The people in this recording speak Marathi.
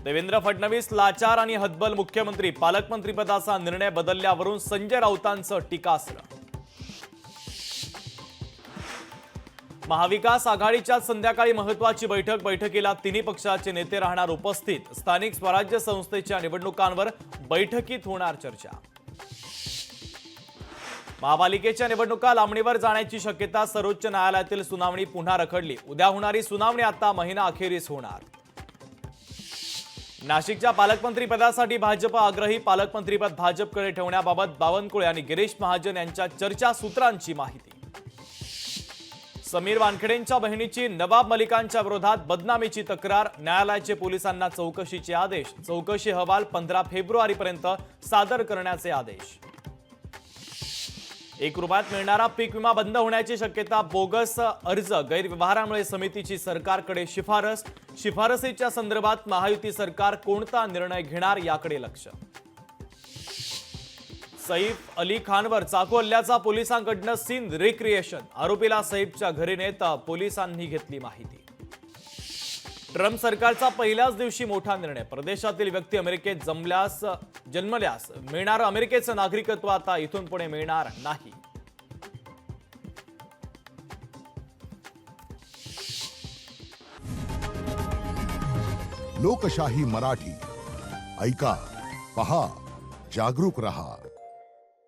देवेंद्र फडणवीस लाचार आणि हतबल मुख्यमंत्री, पालकमंत्रीपदाचा निर्णय बदलल्यावरून संजय राऊतांचं टीकास्त्र। महाविकास आघाडीच्या संध्याकाळी महत्त्वाची बैठकीला तिन्ही पक्षाचे नेते राहणार उपस्थित। स्थानिक स्वराज्य संस्थेच्या निवडणुकांवर बैठकीत होणार चर्चा। महापालिकेच्या निवडणुका लांबणीवर जाण्याची शक्यता, सर्वोच्च न्यायालयातील सुनावणी पुन्हा रखडली। उद्या होणारी सुनावणी आता महिना अखेरीस होणार। नाशिकच्या पालकमंत्रीपदासाठी भाजप आग्रही, पालकमंत्रीपद भाजपकडे ठेवण्याबाबत बावनकुळे आणि गिरीश महाजन यांच्या चर्चासूत्रांची माहिती। समीर वानखेडेंच्या बहिणीची नवाब मलिकांच्या विरोधात बदनामीची तक्रार, न्यायालयाचे पोलिसांना चौकशीचे आदेश। चौकशी अहवाल 15 फेब्रुवारीपर्यंत सादर करण्याचे आदेश। 1 रुपयात मिळणारा पीक विमा बंद होण्याची शक्यता, बोगस अर्ज गैरव्यवहारामुळे समितीची सरकारकडे शिफारस। शिफारसीच्या संदर्भात महायुती सरकार कोणता निर्णय घेणार याकडे लक्ष। सैफ अली खानवर चाकू हल्ल्याचा पोलिसांकडून सीन रिक्रिएशन, आरोपीला सैफच्या घरी नेत पोलिसांनी घेतली माहिती। ट्रम्प सरकारचा पहिल्याच दिवशी मोठा निर्णय, प्रदेशातील व्यक्ती अमेरिकेत जन्मल्यास मिळणार अमेरिकेचं नागरिकत्व आता इथून पुढे मिळणार नाही। लोकशाही मराठी ऐका, पहा, जागरूक रहा।